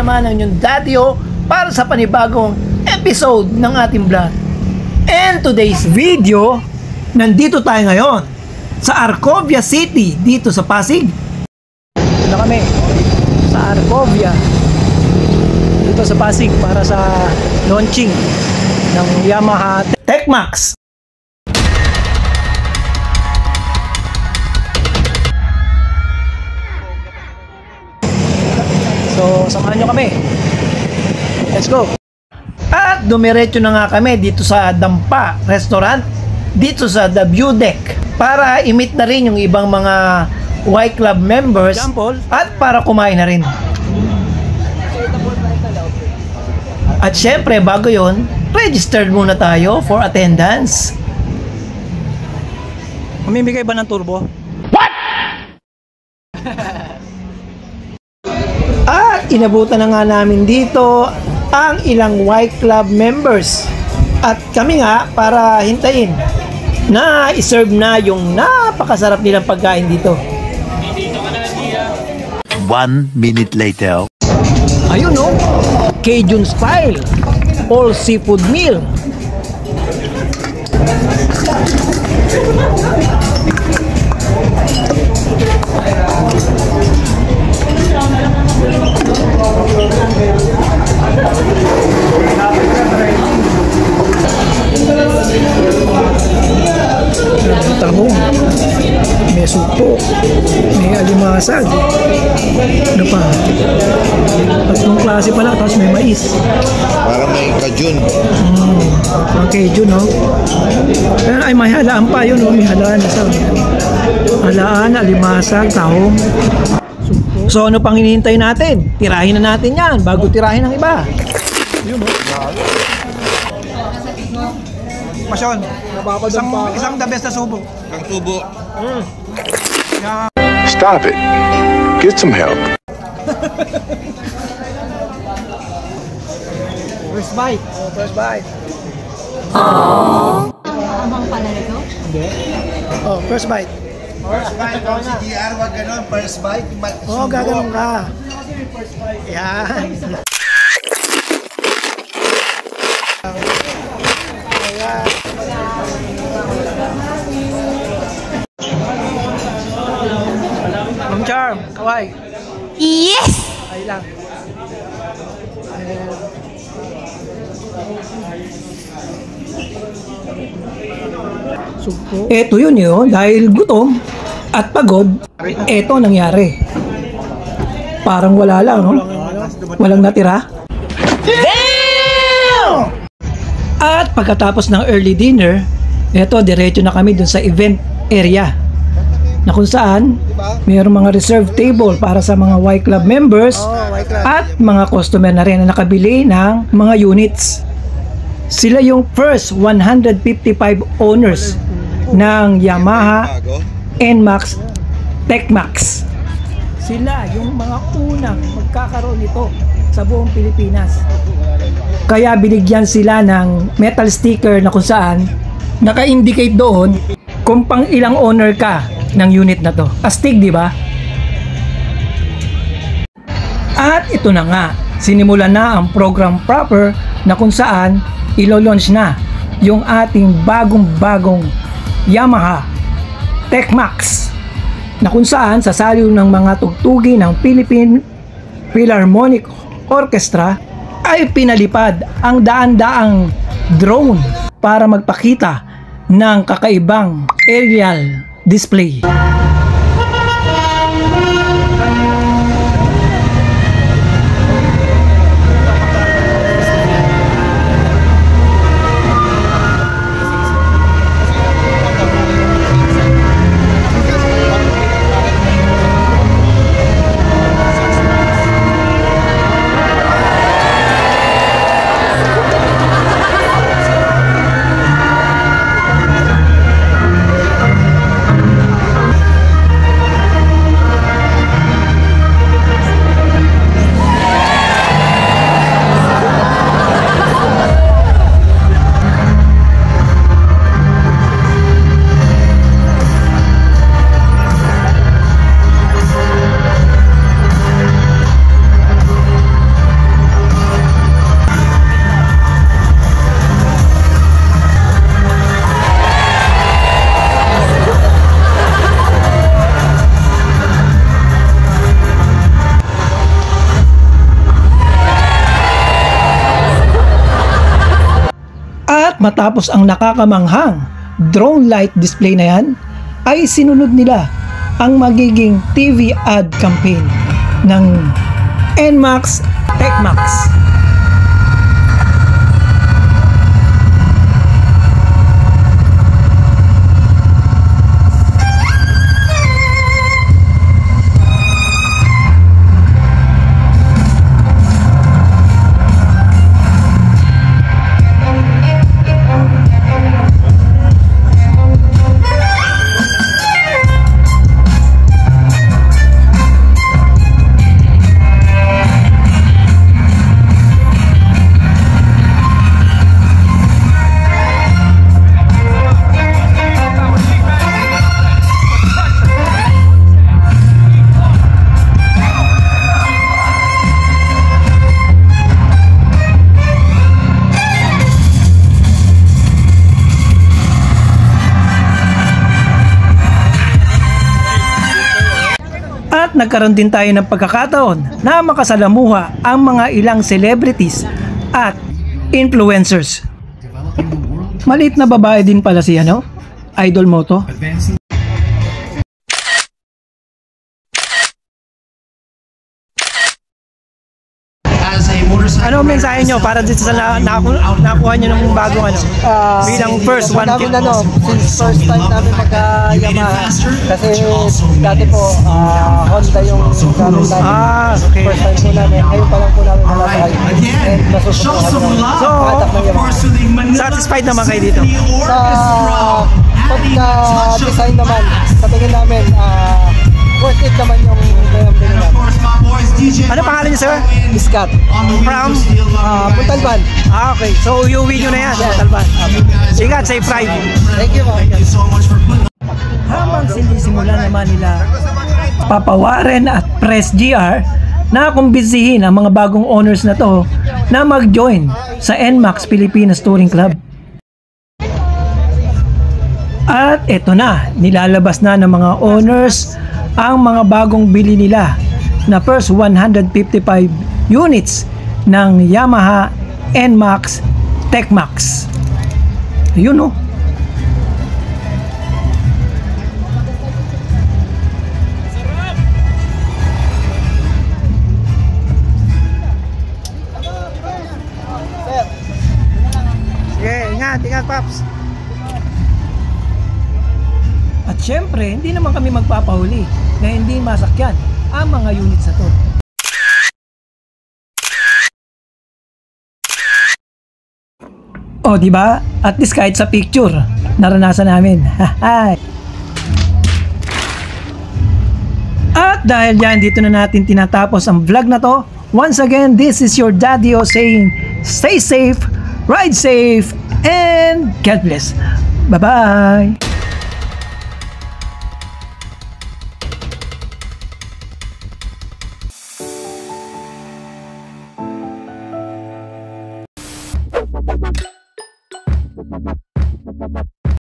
naman ang inyong Daddy-O para sa panibagong episode ng ating vlog. And today's video, nandito tayo ngayon sa Arcovia City, dito sa Pasig. Dito na kami sa Arcovia, dito sa Pasig para sa launching ng Yamaha TechMax. So, samahan nyo kami. Let's go! At dumiretso na nga kami dito sa Dampa Restaurant, dito sa The View Deck, para i-meet na rin yung ibang mga Y Club members at para kumain na rin. At syempre, bago yon, registered muna tayo for attendance. Mamimigay ba ng turbo? What? At inabutan na nga namin dito ang ilang Y Club members. At kami nga para hintayin na iserve na yung napakasarap nilang pagkain dito. 1 minute later. Ayun no, Cajun style, all seafood meal. May tahong, may supo, may alimasag, ano pa, tatlong klase pala, tapos may mais. Parang may kajun. Ang Cajun, no? Pero ay may halaan pa yun, no? May halaan na sa halaan, alimasag, tahong, supo. So ano pang hinihintay natin? Tirahin na natin yan bago tirahin ng iba. Yun, no? Masyon, isang the best na subo. Ang tubo. Stop it. Get some help. First bite. Oh, first bite. Abang pala nito? Hindi. Oh, first bite. First bite. Oh, si GR, wag ganun. First bite. Oh, gaganon ka. Yan. Ma'am Charm, kaway. Yes! Ay lang. Eto yun yun, dahil gutom at pagod, eto nangyari. Parang wala lang, no? Walang natira. Damn! At pagkatapos ng early dinner, eto, diretso na kami dun sa event area, na kung saan mayroong mga reserved table para sa mga Y Club members at mga customer na rin na nakabili ng mga units. Sila yung first 155 owners ng Yamaha NMAX TechMax. Sila yung mga unang magkakaroon nito sa buong Pilipinas. Kaya binigyan sila ng metal sticker na kung saan naka-indicate doon kung pang ilang owner ka ng unit na to. Astig, di ba? At ito na nga, sinimulan na ang program proper na kung saan ilo-launch na yung ating bagong-bagong Yamaha TechMax, na kung saan sasaliw ng mga tugtugi ng Philippine Philharmonic Orchestra ay pinalipad ang daan-daang drone para magpakita ng kakaibang aerial display. At matapos ang nakakamanghang drone light display na yan, ay sinunod nila ang magiging TV ad campaign ng NMAX TechMax. At nagkaroon din tayo ng pagkakataon na makasalamuha ang mga ilang celebrities at influencers. Maliit na babae din pala si Idol mo to. Ano ang mensahe nyo para dito sa nakuha nyo ng bagong bilang first one kit? Since first time namin magka-Yamaha, kasi dati po Honda yung gamit namin. Okay. First time po namin, ngayon pa lang po namin malakay. And nasusunod kami ng product ng Yamaha. Satisfied naman kayo dito? Sa pagka-design naman, sa tingin namin, worth it naman yung bilhin namin. Ano pangalan niyo, sir? Iskat. From? Puntalban. Okay. So, iuwi nyo na yan. Talban. Ingat, safe ride. Thank you, ma'am. Habang sinisimula naman nila Papa Warren at Press GR na kumbinsihin ang mga bagong owners na to na mag-join sa NMAX Pilipinas Touring Club. At eto na, nilalabas na ng mga owners ang mga bagong bili nila na first 155 units ng Yamaha NMAX TechMax. Ayun o. Sige, ingat Paps. At syempre, hindi naman kami magpapahuli na hindi masakyan ang mga units na to. O, di ba? At least kahit sa picture, naranasan namin. At dahil yan, dito na natin tinatapos ang vlog na to. Once again, this is your Daddy O saying, stay safe, ride safe, and God bless. Bye-bye!